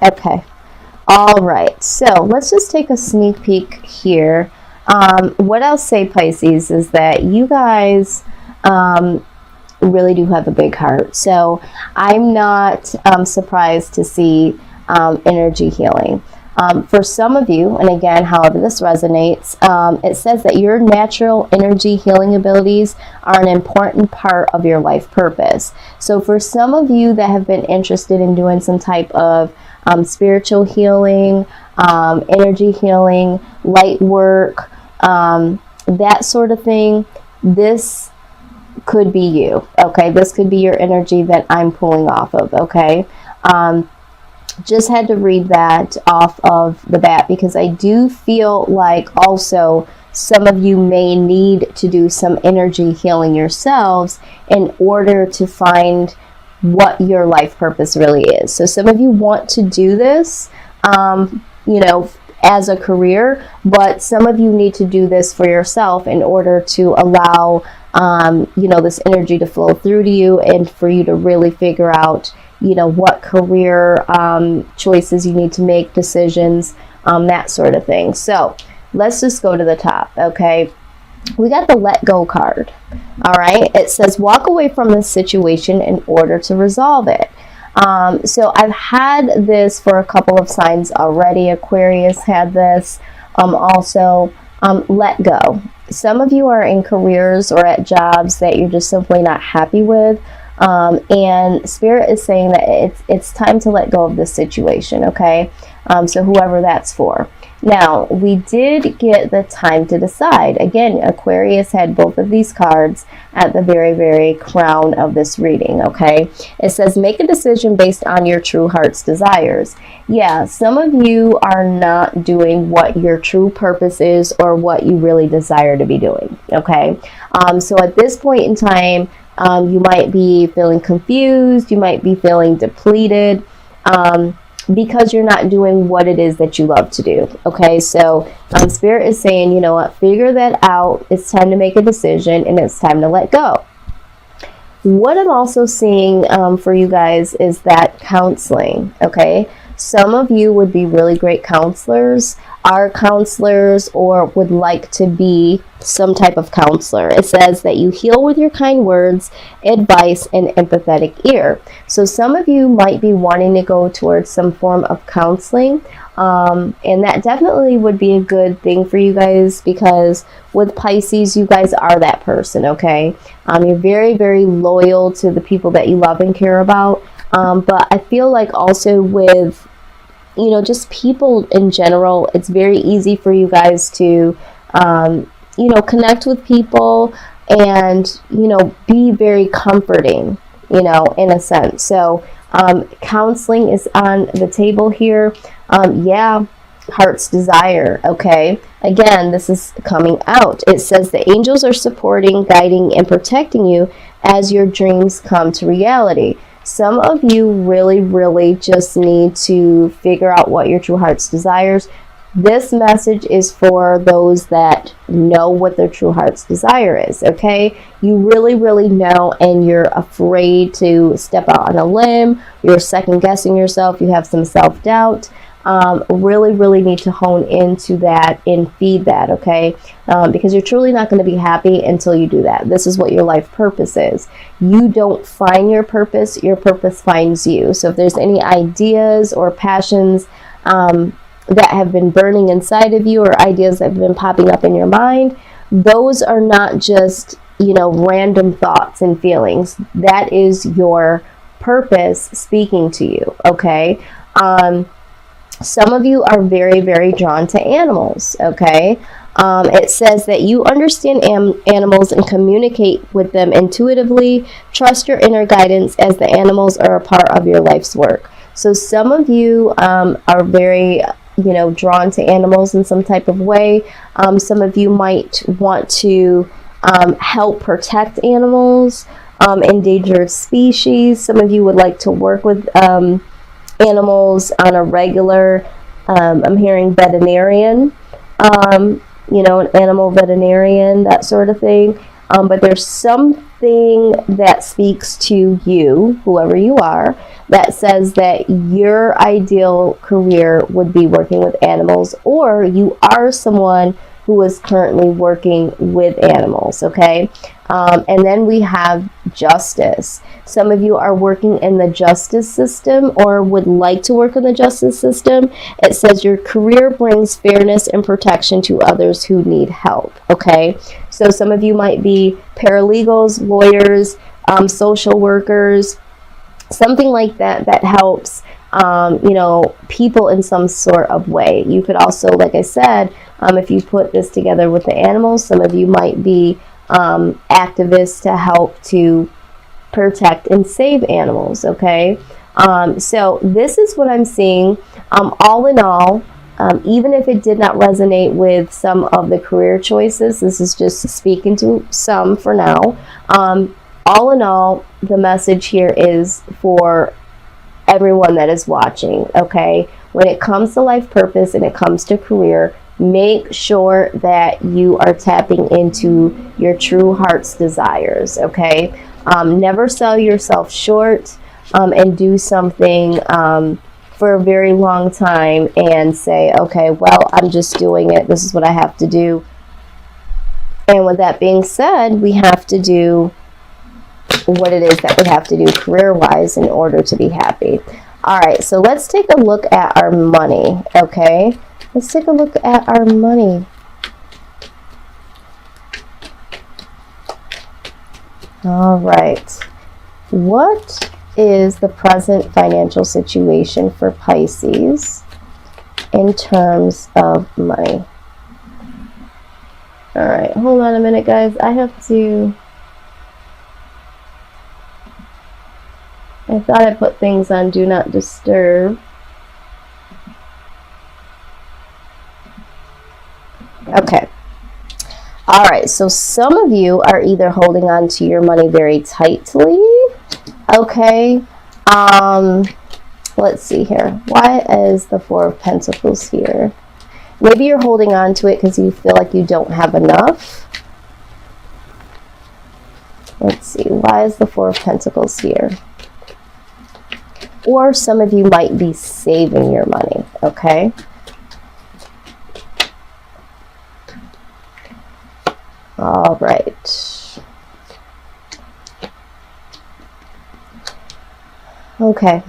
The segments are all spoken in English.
Okay. All right. So let's just take a sneak peek here. What I'll say, Pisces, is that you guys really do have a big heart. So I'm not surprised to see energy healing. For some of you, and again, however this resonates, it says that your natural energy healing abilities are an important part of your life purpose. So for some of you that have been interested in doing some type of spiritual healing, energy healing, light work, that sort of thing, this could be you. Okay, this could be your energy that I'm pulling off of. Okay, just had to read that off of the bat because I do feel like also some of you may need to do some energy healing yourselves in order to find what your life purpose really is. So some of you want to do this, you know, as a career, but some of you need to do this for yourself in order to allow, you know, this energy to flow through to you and for you to really figure out, you know, what career choices you need to make, decisions, that sort of thing. So let's just go to the top. Okay, we got the let go card. All right, it says walk away from this situation in order to resolve it. So I've had this for a couple of signs already. Aquarius had this also. Let go. Some of you are in careers or at jobs that you're just simply not happy with. And Spirit is saying that it's time to let go of this situation, okay? So whoever that's for. Now, we did get the time to decide. Again, Aquarius had both of these cards at the very, very crown of this reading, okay? It says, make a decision based on your true heart's desires. Yeah, some of you are not doing what your true purpose is or what you really desire to be doing, okay? So at this point in time, you might be feeling confused, you might be feeling depleted, because you're not doing what it is that you love to do. Okay, so Spirit is saying, you know what, figure that out. It's time to make a decision and it's time to let go. What I'm also seeing for you guys is that counseling. Okay, some of you would be really great counselors, are counselors, or would like to be some type of counselor. It says that you heal with your kind words, advice, and empathetic ear. So some of you might be wanting to go towards some form of counseling, and that definitely would be a good thing for you guys, because with Pisces, you guys are that person, okay? You're very, very loyal to the people that you love and care about, but I feel like also with, you know, just people in general, it's very easy for you guys to, you know, connect with people and, you know, be very comforting, you know, in a sense. So counseling is on the table here. Yeah, heart's desire. Okay, again, this is coming out. It says the angels are supporting, guiding, and protecting you as your dreams come to reality. Some of you really, really just need to figure out what your true heart's desires. This message is for those that know what their true heart's desire is, okay? You really, really know, and you're afraid to step out on a limb. You're second guessing yourself. You have some self-doubt. Really, really need to hone into that and feed that, okay? Because you're truly not going to be happy until you do that. This is what your life purpose is. You don't find your purpose finds you. So if there's any ideas or passions that have been burning inside of you, or ideas that have been popping up in your mind, those are not just, you know, random thoughts and feelings. That is your purpose speaking to you, okay? Some of you are very, very drawn to animals, okay? It says that you understand animals and communicate with them intuitively. Trust your inner guidance, as the animals are a part of your life's work. So some of you are very, you know, drawn to animals in some type of way. Some of you might want to help protect animals, endangered species. Some of you would like to work with animals on a regular, I'm hearing veterinarian, you know, an animal veterinarian, that sort of thing. But there's some something that speaks to you, whoever you are, that says that your ideal career would be working with animals, or you are someone who is currently working with animals, okay? And then we have justice. Some of you are working in the justice system or would like to work in the justice system. It says your career brings fairness and protection to others who need help, okay? So some of you might be paralegals, lawyers, social workers, something like that that helps people in some sort of way. You could also, like I said, if you put this together with the animals, some of you might be activists to help to protect and save animals, okay? So this is what I'm seeing. All in all, even if it did not resonate with some of the career choices, this is just speaking to some for now. All in all, the message here is for everyone that is watching, okay? When it comes to life purpose and it comes to career, make sure that you are tapping into your true heart's desires, okay? Never sell yourself short and do something for a very long time and say, okay, well, I'm just doing it. This is what I have to do. And with that being said, we have to do what it is that we have to do career-wise in order to be happy. All right, so let's take a look at our money, okay? Let's take a look at our money. All right. What is the present financial situation for Pisces in terms of money? All right, hold on a minute, guys. I thought I put things on Do Not Disturb. Okay. All right, so some of you are either holding on to your money very tightly. Okay. Let's see here. Why is the Four of Pentacles here? Maybe you're holding on to it because you feel like you don't have enough. Let's see. Why is the Four of Pentacles here? Or some of you might be saving your money, okay? All right. Okay.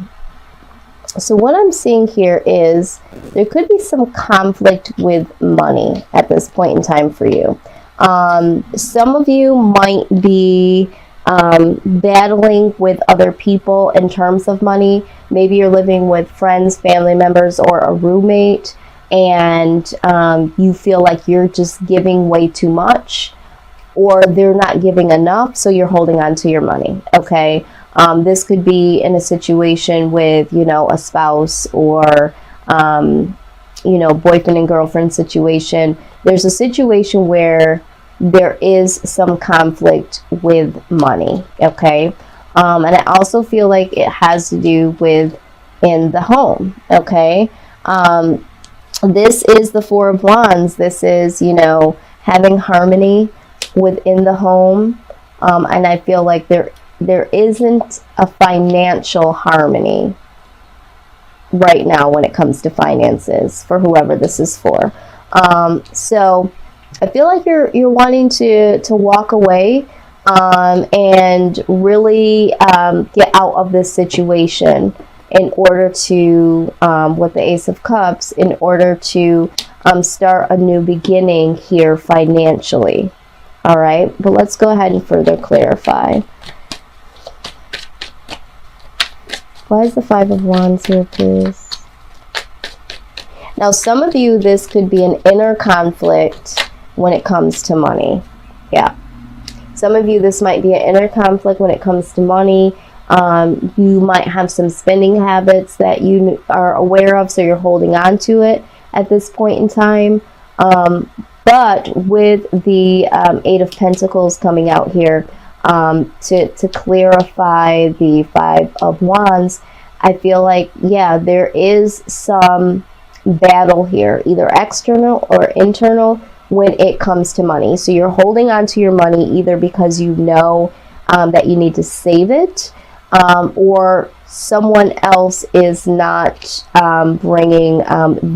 So what I'm seeing here is there could be some conflict with money at this point in time for you. Some of you might be battling with other people in terms of money. Maybe you're living with friends, family members, or a roommate, and you feel like you're just giving way too much, or they're not giving enough, so you're holding on to your money, okay? This could be in a situation with, a spouse or, boyfriend and girlfriend situation. There's a situation where there is some conflict with money, okay? And I also feel like it has to do with in the home, okay? This is the Four of Wands. This is, having harmony within the home. And I feel like there isn't a financial harmony right now when it comes to finances for whoever this is for. So I feel like you're wanting to walk away and really get out of this situation in order to, with the Ace of Cups, in order to start a new beginning here financially. All right, but let's go ahead and further clarify. Why is the Five of Wands here, please? Now, some of you, this could be an inner conflict when it comes to money. Yeah. Some of you, this might be an inner conflict when it comes to money. You might have some spending habits that you are aware of, so you're holding on to it at this point in time. But with the Eight of Pentacles coming out here, to clarify the Five of Wands, I feel like, yeah, there is some battle here, either external or internal, when it comes to money. So you're holding on to your money either because that you need to save it, or someone else is not bringing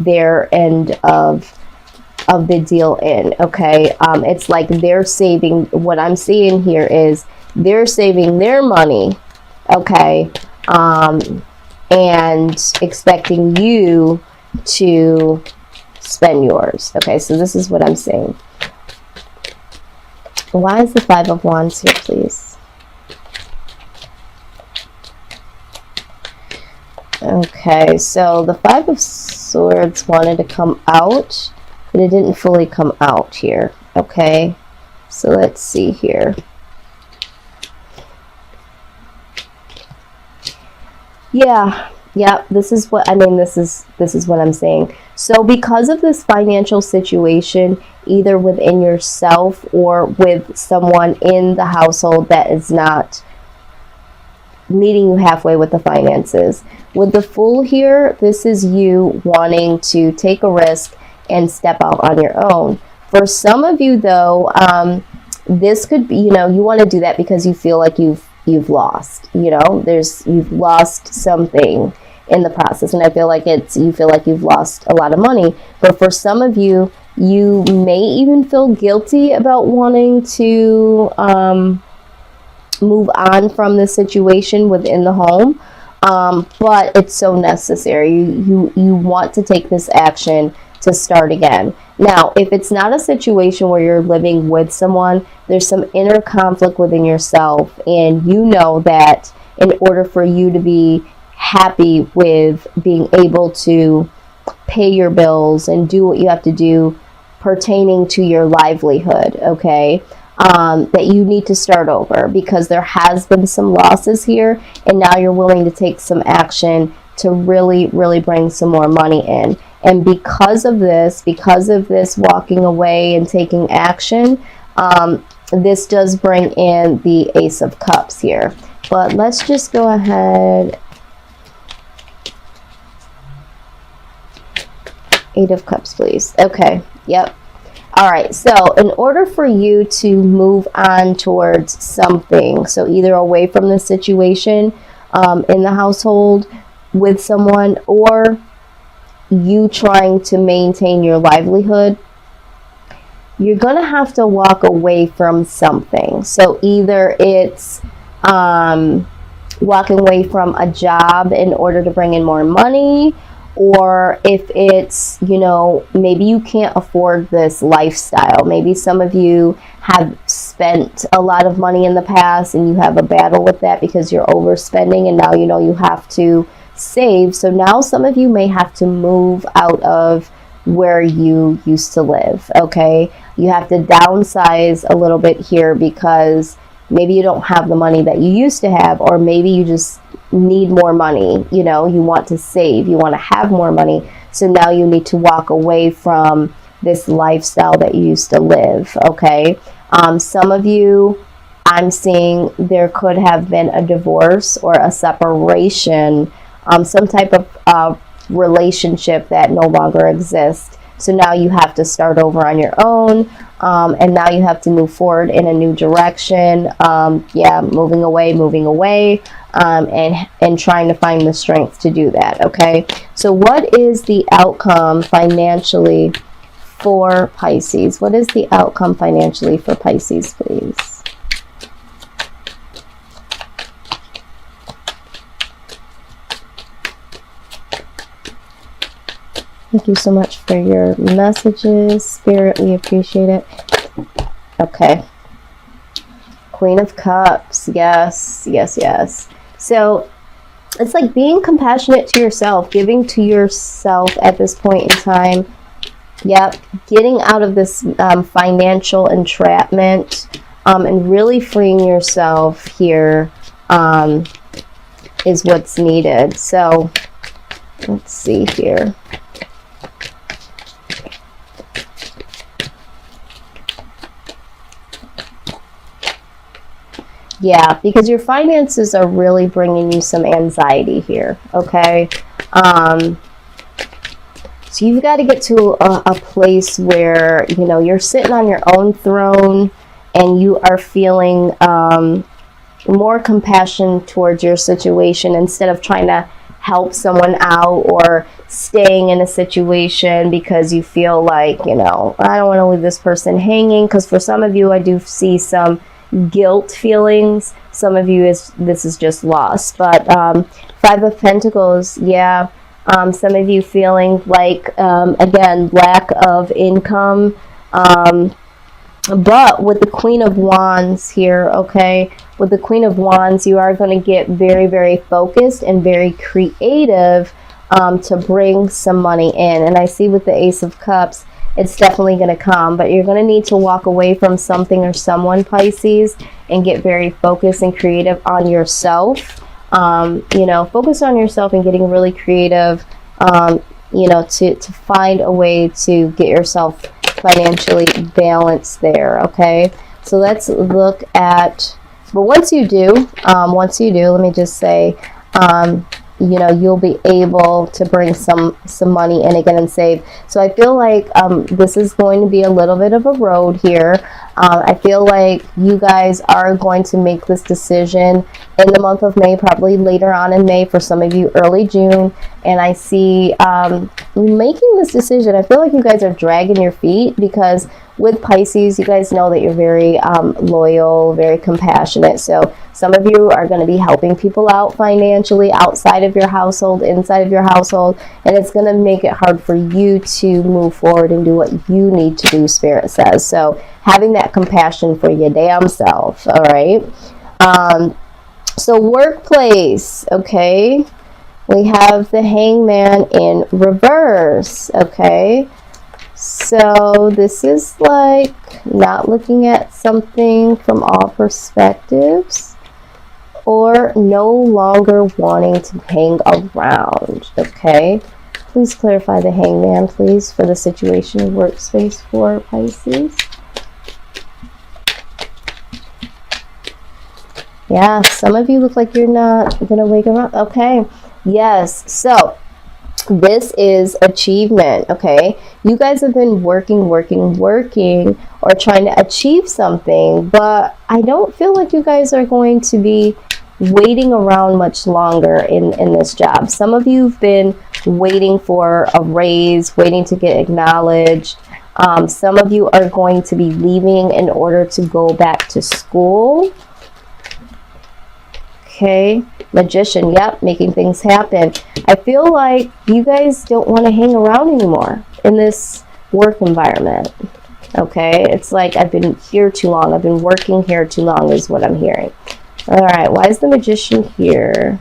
their end of the deal in. Okay, it's like they're saving. What I'm seeing here is they're saving their money, okay, and expecting you to spend yours. Okay, so this is what I'm saying. Why is the Five of Wands here, please? Okay, so the Five of Swords wanted to come out, but it didn't fully come out here. Okay, so let's see here. Yeah, this is what I mean. This is what I'm saying. So because of this financial situation, either within yourself or with someone in the household that is not meeting you halfway with the finances. With the Fool here, this is you wanting to take a risk and step out on your own. For some of you though, this could be, you want to do that because you feel like you've lost, you've lost something in the process, and I feel like you feel like you've lost a lot of money. But for some of you, you may even feel guilty about wanting to move on from the situation within the home, but it's so necessary. You want to take this action to start again. Now, if it's not a situation where you're living with someone, there's some inner conflict within yourself, and you know that in order for you to be happy with being able to pay your bills and do what you have to do pertaining to your livelihood, okay, that you need to start over because there has been some losses here, and now you're willing to take some action to really, really bring some more money in. And because of this walking away and taking action, this does bring in the Ace of Cups here. But let's just go ahead. Eight of Cups, please. Okay, yep. All right, so in order for you to move on towards something, so either away from the situation in the household with someone, or you trying to maintain your livelihood, you're going to have to walk away from something. So either it's walking away from a job in order to bring in more money, or if it's, maybe you can't afford this lifestyle. Maybe some of you have spent a lot of money in the past and you have a battle with that because you're overspending, and now you have to save. So now some of you may have to move out of where you used to live, okay? You have to downsize a little bit here because maybe you don't have the money that you used to have, or maybe you just need more money. You want to save, you want to have more money. So now you need to walk away from this lifestyle that you used to live, okay? Some of you, I'm seeing there could have been a divorce or a separation, some type of relationship that no longer exists. So now you have to start over on your own, and now you have to move forward in a new direction. Moving away, and trying to find the strength to do that, okay? So what is the outcome financially for Pisces? What is the outcome financially for Pisces, please? Thank you so much for your messages, Spirit. We appreciate it. Okay. Queen of Cups. Yes. So it's like being compassionate to yourself, giving to yourself at this point in time. Yep. Getting out of this financial entrapment and really freeing yourself here is what's needed. So let's see here. Yeah, because your finances are really bringing you some anxiety here, okay? So you've got to get to a place where, you're sitting on your own throne and you are feeling more compassion towards your situation instead of trying to help someone out or staying in a situation because you feel like, you know, I don't want to leave this person hanging. Because for some of you, I do see some guilt feelings. Some of you, this is just loss. But Five of Pentacles, yeah. Some of you feeling like, again, lack of income. But with the Queen of Wands here, okay, with the Queen of Wands, you are going to get very, very focused and very creative to bring some money in. And I see with the Ace of Cups, it's definitely going to come. But you're going to need to walk away from something or someone, Pisces, and get very focused and creative on yourself. You know, focus on yourself and getting really creative, you know, to find a way to get yourself financially balanced there, okay? So let's look at, but once you do, let me just say, you know, you'll be able to bring some money in again and save. So I feel like this is going to be a little bit of a road here. I feel like you guys are going to make this decision in the month of May, probably later on in May, for some of you early June. And I see making this decision, I feel like you guys are dragging your feet, because with Pisces, you guys know that you're very loyal, very compassionate. So some of you are going to be helping people out financially outside of your household, inside of your household, and it's going to make it hard for you to move forward and do what you need to do, Spirit says. So having that compassion for your damn self, all right? So workplace, okay? We have the Hangman in reverse, okay? So this is like not looking at something from all perspectives, or no longer wanting to hang around, okay? Please clarify the Hangman, please, for the situation of workspace for Pisces. Yeah, some of you look like you're not going to wake around. Okay, yes, so this is achievement, okay? You guys have been working, or trying to achieve something, but I don't feel like you guys are going to be waiting around much longer in this job. Some of you have been waiting for a raise, waiting to get acknowledged. Some of you are going to be leaving in order to go back to school. Okay, Magician, yep, making things happen. I feel like you guys don't want to hang around anymore in this work environment. Okay, it's like I've been here too long. I've been working here too long is what I'm hearing. All right, why is the Magician here?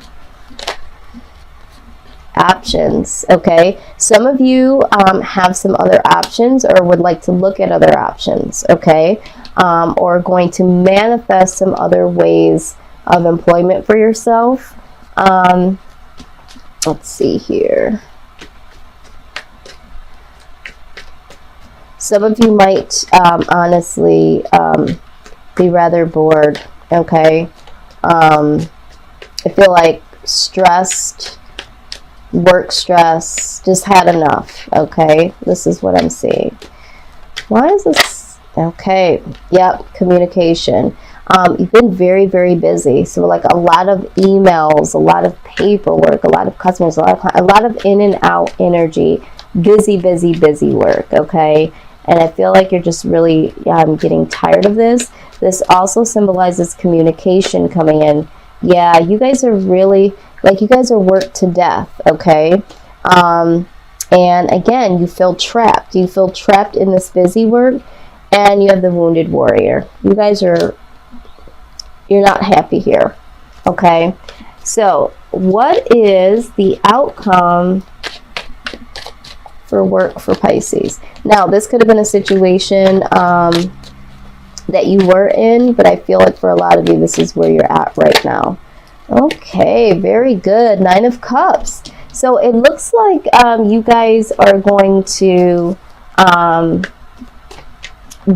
Options, okay? Some of you have some other options, or would like to look at other options, okay? Or going to manifest some other ways of employment for yourself. Let's see here. Some of you might honestly be rather bored, okay? I feel like stressed, work stress, just had enough, okay? This is what I'm seeing. Why is this? Okay, yep, communication. You've been very, very busy. So like a lot of emails, a lot of paperwork, a lot of customers, a lot of in and out energy, busy work, okay? And I feel like you're just really getting tired of this. This also symbolizes communication coming in. Yeah, you guys are really, like, you guys are worked to death, okay? And again, you feel trapped. You feel trapped in this busy work, and you have the Wounded Warrior. You guys are, you're not happy here, okay? So what is the outcome for work for Pisces? Now, this could have been a situation that you were in, but I feel like for a lot of you, this is where you're at right now. Okay, very good. 9 of Cups. So it looks like you guys are going to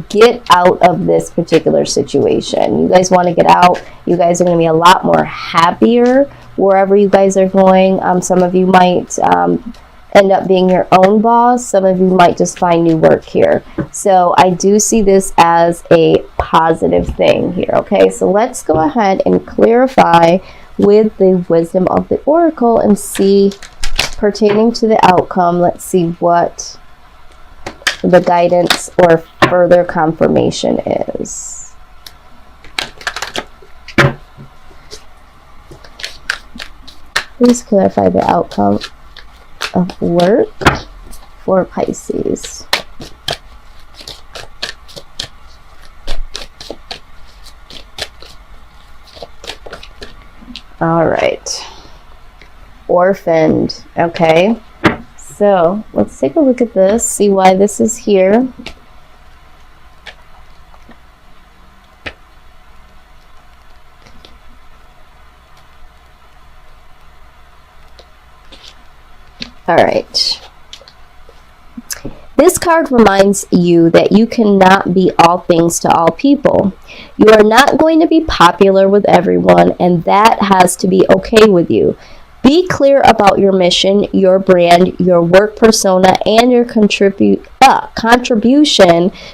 get out of this particular situation. You guys want to get out. You guys are going to be a lot more happier wherever you guys are going. Some of you might end up being your own boss. Some of you might just find new work here. So I do see this as a positive thing here. Okay, so let's go ahead and clarify with the wisdom of the oracle and see, pertaining to the outcome, let's see what the guidance or further confirmation is. Please clarify the outcome of work for Pisces. All right. Orphaned. Okay. So let's take a look at this, see why this is here. All right. This card reminds you that you cannot be all things to all people. You are not going to be popular with everyone, and that has to be okay with you. Be clear about your mission, your brand, your work persona, and your contribution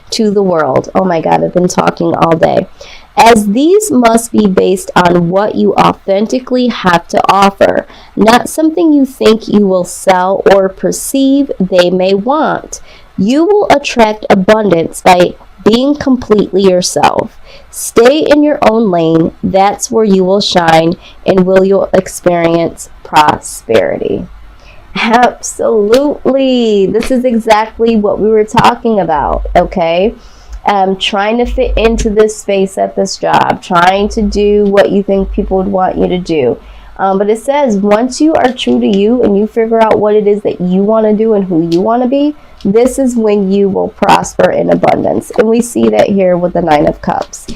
to the world. Oh my God, I've been talking all day. As these must be based on what you authentically have to offer, not something you think you will sell or perceive they may want. You will attract abundance by being completely yourself. Stay in your own lane. That's where you will shine and you'll experience prosperity. Absolutely. This is exactly what we were talking about, okay? Trying to fit into this space at this job, trying to do what you think people would want you to do. But it says once you are true to you and you figure out what it is that you want to do and who you want to be, this is when you will prosper in abundance. And we see that here with the Nine of Cups.